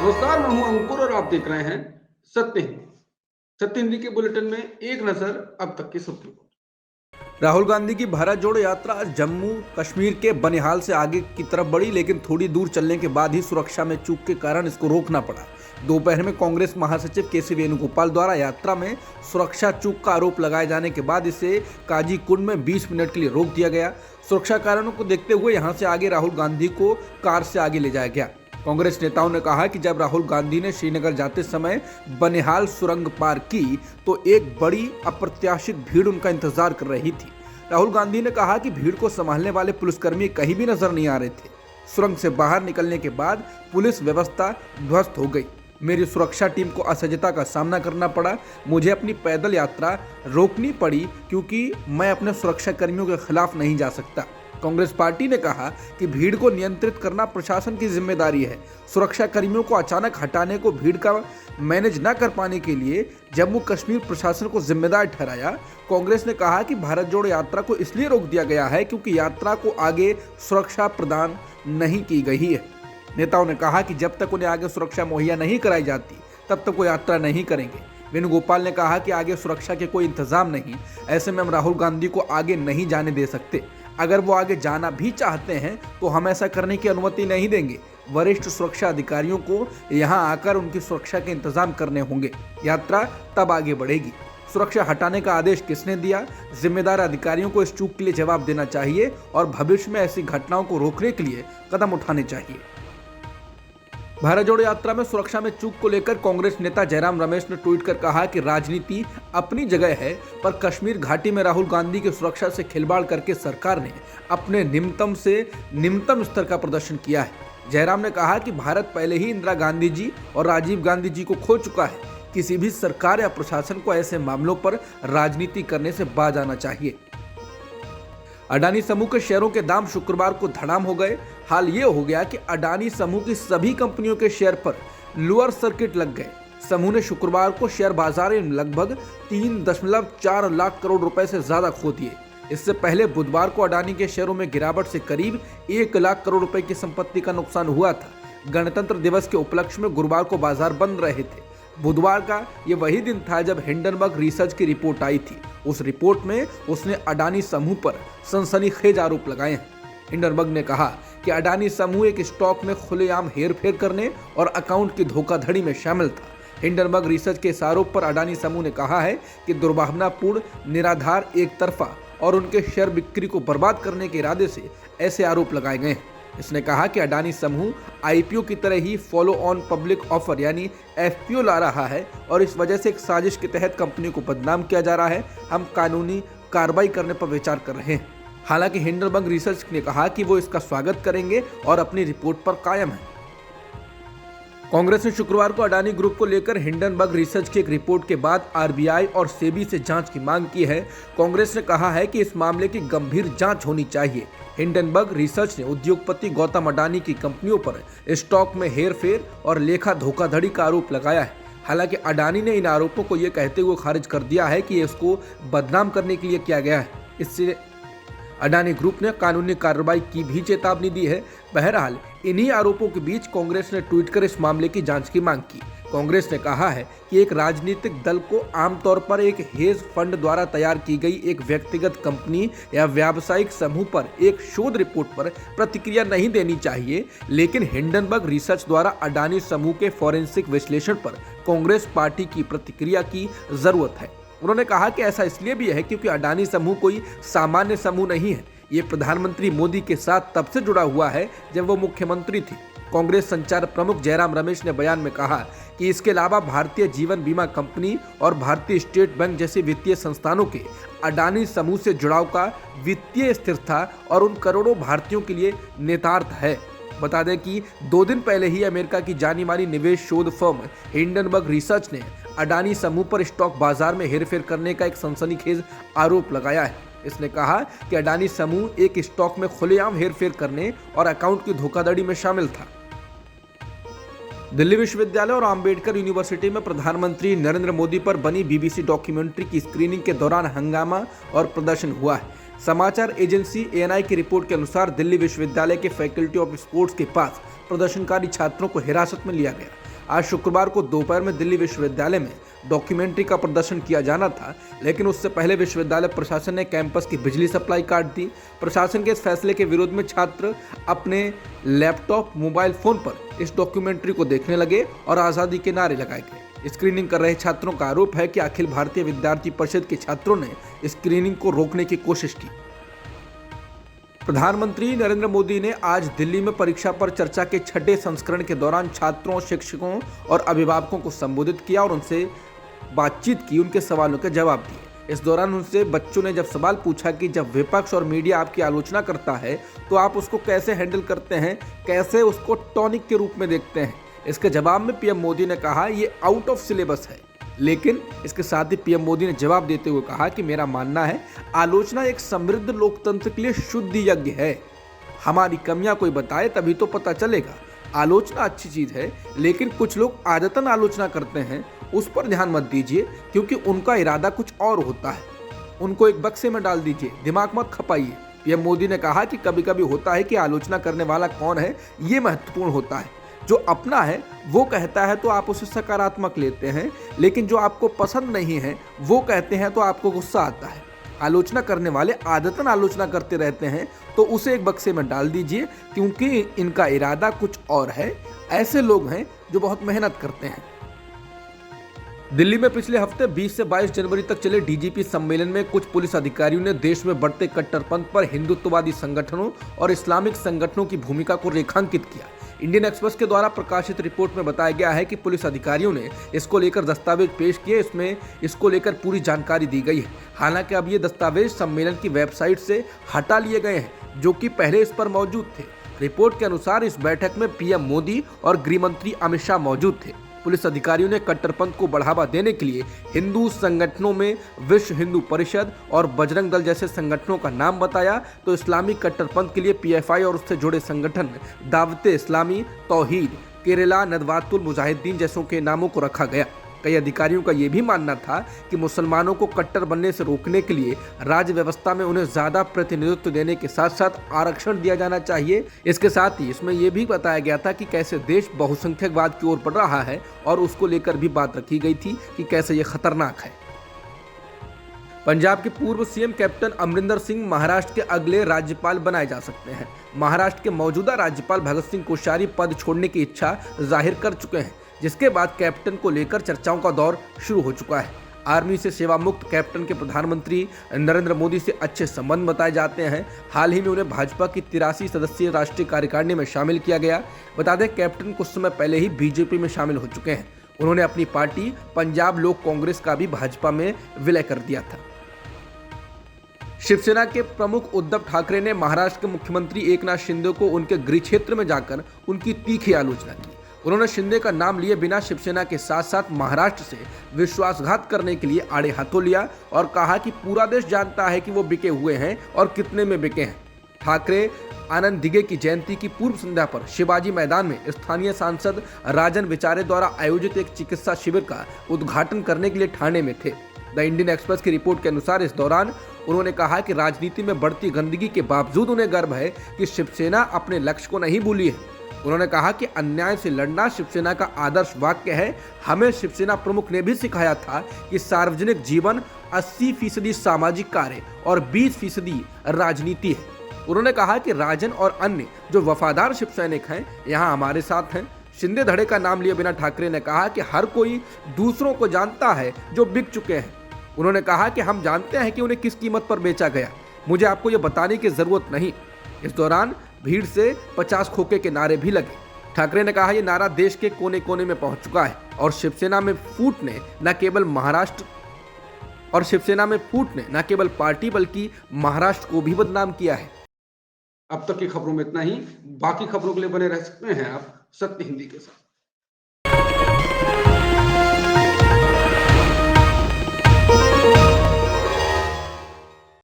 नमस्कार, मैं हूं अंकुर और आप देख रहे हैं सत्य हिंदी। सत्य हिंदी के बुलेटिन में एक नजर अब तक की सुर्खियों पर। राहुल गांधी की भारत जोड़ो यात्रा आज जम्मू कश्मीर के बनिहाल से आगे की तरफ बढ़ी, लेकिन थोड़ी दूर चलने के बाद ही सुरक्षा में चूक के कारण इसको रोकना पड़ा। दोपहर में कांग्रेस महासचिव केसी वेणुगोपाल द्वारा यात्रा में सुरक्षा चूक का आरोप लगाए जाने के बाद इसे काजी कुंड में 20 मिनट के लिए रोक दिया गया। सुरक्षा कारणों को देखते हुए यहां से आगे राहुल गांधी को कार से आगे ले जाया गया। कांग्रेस नेताओं ने कहा कि जब राहुल गांधी ने श्रीनगर जाते समय बनिहाल सुरंग पार की तो एक बड़ी अप्रत्याशित भीड़ उनका इंतजार कर रही थी। राहुल गांधी ने कहा कि भीड़ को संभालने वाले पुलिसकर्मी कहीं भी नजर नहीं आ रहे थे। सुरंग से बाहर निकलने के बाद पुलिस व्यवस्था ध्वस्त हो गई। मेरी सुरक्षा टीम को असहजता का सामना करना पड़ा। मुझे अपनी पैदल यात्रा रोकनी पड़ी क्योंकि मैं अपने सुरक्षा कर्मियों के खिलाफ नहीं जा सकता। कांग्रेस पार्टी ने कहा कि भीड़ को नियंत्रित करना प्रशासन की जिम्मेदारी है। सुरक्षा कर्मियों को अचानक हटाने को भीड़ का मैनेज न कर पाने के लिए जम्मू कश्मीर प्रशासन को जिम्मेदार ठहराया। कांग्रेस ने कहा कि भारत जोड़ो यात्रा को इसलिए रोक दिया गया है क्योंकि यात्रा को आगे सुरक्षा प्रदान नहीं की गई है। नेताओं ने कहा कि जब तक उन्हें आगे सुरक्षा मुहैया नहीं कराई जाती तब तक वो यात्रा नहीं करेंगे। वेणुगोपाल ने कहा कि आगे सुरक्षा के कोई इंतजाम नहीं, ऐसे में हम राहुल गांधी को आगे नहीं जाने दे सकते। अगर वो आगे जाना भी चाहते हैं तो हम ऐसा करने की अनुमति नहीं देंगे। वरिष्ठ सुरक्षा अधिकारियों को यहां आकर उनकी सुरक्षा के इंतजाम करने होंगे। यात्रा तब आगे बढ़ेगी। सुरक्षा हटाने का आदेश किसने दिया? जिम्मेदार अधिकारियों को इस चूक के लिए जवाब देना चाहिए और भविष्य में ऐसी घटनाओं को रोकने के लिए कदम उठाने चाहिए। भारत जोड़ो यात्रा में सुरक्षा में चूक को लेकर कांग्रेस नेता जयराम रमेश ने ट्वीट कर कहा कि राजनीति अपनी जगह है, पर कश्मीर घाटी में राहुल गांधी की सुरक्षा से खिलवाड़ करके सरकार ने अपने निम्नतम से निम्नतम स्तर का प्रदर्शन किया है। जयराम ने कहा कि भारत पहले ही इंदिरा गांधी जी और राजीव गांधी जी को खो चुका है। किसी भी सरकार या प्रशासन को ऐसे मामलों पर राजनीति करने से बाज आना चाहिए। अडानी समूह के शेयरों के दाम शुक्रवार को धड़ाम हो गए। हाल ये हो गया कि अडानी समूह की सभी कंपनियों के शेयर पर लोअर सर्किट लग गए। समूह ने शुक्रवार को शेयर बाजार में लगभग 3.4 लाख करोड़ रुपए से ज्यादा खो दिए। इससे पहले बुधवार को अडानी के शेयरों में गिरावट से करीब 1 लाख करोड़ रुपए की संपत्ति का नुकसान हुआ था। गणतंत्र दिवस के उपलक्ष्य में गुरुवार को बाजार बंद रहे थे। बुधवार का ये वही दिन था जब हिंडनबर्ग रिसर्च की रिपोर्ट आई थी। उस रिपोर्ट में उसने अडानी समूह पर सनसनीखेज आरोप लगाए हैं। हिंडनबर्ग ने कहा कि अडानी समूह एक स्टॉक में खुलेआम हेरफेर करने और अकाउंट की धोखाधड़ी में शामिल था। हिंडनबर्ग रिसर्च के इस आरोप पर अडानी समूह ने कहा है कि दुर्भावनापूर्ण, निराधार, एक तरफा और उनके शेयर बिक्री को बर्बाद करने के इरादे से ऐसे आरोप लगाए गए हैं। इसने कहा कि अडानी समूह आईपीओ की तरह ही फॉलो ऑन पब्लिक ऑफर यानी एफपीओ ला रहा है और इस वजह से एक साजिश के तहत कंपनी को बदनाम किया जा रहा है। हम कानूनी कार्रवाई करने पर विचार कर रहे हैं। हालांकि हिंडनबर्ग रिसर्च ने कहा कि वो इसका स्वागत करेंगे और अपनी रिपोर्ट पर कायम है। कांग्रेस ने शुक्रवार को अडानी ग्रुप को लेकर हिंडनबर्ग रिसर्च की एक रिपोर्ट के बाद आरबीआई और सेबी से जांच की मांग की है। कांग्रेस ने कहा है कि इस मामले की गंभीर जांच होनी चाहिए। हिंडनबर्ग रिसर्च ने उद्योगपति गौतम अडानी की कंपनियों पर स्टॉक में हेरफेर और लेखा धोखाधड़ी का आरोप लगाया है। हालांकि अडानी ने इन आरोपों को यह कहते हुए खारिज कर दिया है कि इसको बदनाम करने के लिए किया गया है। इससे अडानी ग्रुप ने कानूनी कार्रवाई की भी चेतावनी दी है। बहरहाल इन्हीं आरोपों के बीच कांग्रेस ने ट्वीट कर इस मामले की जांच की मांग की। कांग्रेस ने कहा है कि एक राजनीतिक दल को आमतौर पर एक हेज फंड द्वारा तैयार की गई एक व्यक्तिगत कंपनी या व्यावसायिक समूह पर एक शोध रिपोर्ट पर प्रतिक्रिया नहीं देनी चाहिए, लेकिन हिंडनबर्ग रिसर्च द्वारा अडानी समूह के फॉरेंसिक विश्लेषण पर कांग्रेस पार्टी की प्रतिक्रिया की जरूरत है। उन्होंने कहा कि ऐसा इसलिए भी है क्योंकि अडानी समूह कोई सामान्य समूह नहीं है। ये प्रधानमंत्री मोदी के साथ तब से जुड़ा हुआ है जब वो मुख्यमंत्री थे। कांग्रेस संचार प्रमुख जयराम रमेश ने बयान में कहा कि इसके अलावा भारतीय जीवन बीमा कंपनी और भारतीय स्टेट बैंक जैसे वित्तीय संस्थानों के अडानी समूह से जुड़ाव का वित्तीय स्थिरता और उन करोड़ों भारतीयों के लिए नेतार्थ है। बता दें कि 2 दिन पहले ही अमेरिका की जानी मानी निवेश शोध फर्म हिंडनबर्ग रिसर्च ने अडानी समूह पर स्टॉक बाजार में हेरफेर करने का एक सनसनीखेज आरोप लगाया है। इसने कहा कि अडानी समूह एक स्टॉक में खुलेआम हेरफेर करने और अकाउंट की धोखाधड़ी में शामिल था। दिल्ली विश्वविद्यालय और अंबेडकर यूनिवर्सिटी में प्रधानमंत्री नरेंद्र मोदी पर बनी बीबीसी डॉक्यूमेंट्री की स्क्रीनिंग के दौरान हंगामा और प्रदर्शन हुआ है। समाचार एजेंसी एएनआई की रिपोर्ट के अनुसार दिल्ली विश्वविद्यालय के फैकल्टी ऑफ स्पोर्ट्स के पास प्रदर्शनकारी छात्रों को हिरासत में लिया गया। आज शुक्रवार को दोपहर में दिल्ली विश्वविद्यालय में डॉक्यूमेंट्री का प्रदर्शन किया जाना था, लेकिन उससे पहले विश्वविद्यालय प्रशासन ने कैंपस की बिजली सप्लाई काट दी। प्रशासन के इस फैसले के विरोध में छात्र अपने लैपटॉप, मोबाइल फोन पर इस डॉक्यूमेंट्री को देखने लगे और आज़ादी के नारे लगाए गए। स्क्रीनिंग कर रहे छात्रों का आरोप है कि अखिल भारतीय विद्यार्थी परिषद के छात्रों ने स्क्रीनिंग को रोकने की कोशिश की। प्रधानमंत्री नरेंद्र मोदी ने आज दिल्ली में परीक्षा पर चर्चा के छठे संस्करण के दौरान छात्रों, शिक्षकों और अभिभावकों को संबोधित किया और उनसे बातचीत की, उनके सवालों के जवाब दिए। इस दौरान उनसे बच्चों ने जब सवाल पूछा कि जब विपक्ष और मीडिया आपकी आलोचना करता है तो आप उसको कैसे हैंडल करते हैं, कैसे उसको टॉनिक के रूप में देखते हैं। इसके जवाब में पीएम मोदी ने कहा ये आउट ऑफ सिलेबस है, लेकिन इसके साथ ही पीएम मोदी ने जवाब देते हुए कहा कि मेरा मानना है आलोचना एक समृद्ध लोकतंत्र के लिए शुद्ध यज्ञ है। हमारी कमियां कोई बताए तभी तो पता चलेगा। आलोचना अच्छी चीज है, लेकिन कुछ लोग आदतन आलोचना करते हैं, उस पर ध्यान मत दीजिए क्योंकि उनका इरादा कुछ और होता है। उनको एक बक्से में डाल दीजिए, दिमाग मत खपाइए। पीएम मोदी ने कहा कि कभी कभी होता है कि आलोचना करने वाला कौन है ये महत्वपूर्ण होता है। जो अपना है वो कहता है तो आप उसे सकारात्मक लेते हैं, लेकिन जो आपको पसंद नहीं है वो कहते हैं तो आपको गुस्सा आता है। आलोचना करने वाले आदतन आलोचना करते रहते हैं तो उसे एक बक्से में डाल दीजिए क्योंकि इनका इरादा कुछ और है। ऐसे लोग हैं जो बहुत मेहनत करते हैं। दिल्ली में पिछले हफ्ते 20 से 22 जनवरी तक चले डीजीपी सम्मेलन में कुछ पुलिस अधिकारियों ने देश में बढ़ते कट्टरपंथ पर हिंदुत्ववादी संगठनों और इस्लामिक संगठनों की भूमिका को रेखांकित किया। इंडियन एक्सप्रेस के द्वारा प्रकाशित रिपोर्ट में बताया गया है कि पुलिस अधिकारियों ने इसको लेकर दस्तावेज पेश किए, इसमें इसको लेकर पूरी जानकारी दी गई है। हालांकि अब ये दस्तावेज सम्मेलन की वेबसाइट से हटा लिए गए हैं, जो कि पहले इस पर मौजूद थे। रिपोर्ट के अनुसार इस बैठक में पीएम मोदी और गृह मंत्री अमित शाह मौजूद थे। पुलिस अधिकारियों ने कट्टरपंथ को बढ़ावा देने के लिए हिंदू संगठनों में विश्व हिंदू परिषद और बजरंग दल जैसे संगठनों का नाम बताया, तो इस्लामिक कट्टरपंथ के लिए पीएफआई और उससे जुड़े संगठन दावते इस्लामी, तौहीद, केरला नदवातुल मुजाहिदीन जैसों के नामों को रखा गया। कई अधिकारियों का यह भी मानना था कि मुसलमानों को कट्टर बनने से रोकने के लिए राज्य व्यवस्था में उन्हें ज्यादा प्रतिनिधित्व देने के साथ साथ आरक्षण दिया जाना चाहिए। इसके साथ ही इसमें यह भी बताया गया था कि कैसे देश बहुसंख्यकवाद की ओर बढ़ रहा है और उसको लेकर भी बात रखी गई थी कि कैसे ये खतरनाक है। पंजाब के पूर्व सीएम कैप्टन अमरिंदर सिंह महाराष्ट्र के अगले राज्यपाल बनाए जा सकते हैं। महाराष्ट्र के मौजूदा राज्यपाल भगत सिंह कोश्यारी पद छोड़ने की इच्छा जाहिर कर चुके हैं, जिसके बाद कैप्टन को लेकर चर्चाओं का दौर शुरू हो चुका है। आर्मी से सेवा मुक्त कैप्टन के प्रधानमंत्री नरेंद्र मोदी से अच्छे संबंध बताए जाते हैं। हाल ही में उन्हें भाजपा की 83 सदस्यीय राष्ट्रीय कार्यकारिणी में शामिल किया गया। बता दें कैप्टन कुछ समय पहले ही बीजेपी में शामिल हो चुके हैं। उन्होंने अपनी पार्टी पंजाब लोक कांग्रेस का भी भाजपा में विलय कर दिया था। शिवसेना के प्रमुख उद्धव ठाकरे ने महाराष्ट्र के मुख्यमंत्री एकनाथ शिंदे को उनके गृह क्षेत्र में जाकर उनकी तीखी आलोचना की। उन्होंने शिंदे का नाम लिए बिना शिवसेना के साथ साथ महाराष्ट्र से विश्वासघात करने के लिए आड़े हाथों लिया और कहा कि पूरा देश जानता है कि वो बिके हुए हैं और कितने में बिके हैं। ठाकरे आनंद दिघे की जयंती की पूर्व संध्या पर शिवाजी मैदान में स्थानीय सांसद राजन विचारे द्वारा आयोजित एक चिकित्सा शिविर का उद्घाटन करने के लिए ठाणे में थे। द इंडियन एक्सप्रेस की रिपोर्ट के अनुसार इस दौरान उन्होंने कहा कि राजनीति में बढ़ती गंदगी के बावजूद उन्हें गर्व है कि शिवसेना अपने लक्ष्य को नहीं भूली है। उन्होंने कहा कि अन्याय से लड़ना शिवसेना का आदर्श वाक्य है। हमें शिवसेना प्रमुख ने भी सिखाया था कि सार्वजनिक जीवन 80% सामाजिक कार्य और 20% राजनीति है। उन्होंने कहा कि राजन और अन्य जो वफादार शिव सैनिक हैं यहाँ हमारे साथ हैं। शिंदे धड़े का नाम लिए बिना ठाकरे ने कहा कि हर कोई दूसरों को जानता है जो बिक चुके हैं। उन्होंने कहा कि हम जानते हैं कि उन्हें किस कीमत पर बेचा गया, मुझे आपको यह बताने की जरूरत नहीं। इस दौरान भीड़ से 50 खोखे के नारे भी लगे। ठाकरे ने कहा यह नारा देश के कोने कोने में पहुंच चुका है और शिवसेना में फूट ने न केवल पार्टी बल्कि महाराष्ट्र को भी बदनाम किया है। अब तक की खबरों में इतना ही। बाकी खबरों के लिए बने रह सकते हैं आप सत्य हिंदी के साथ।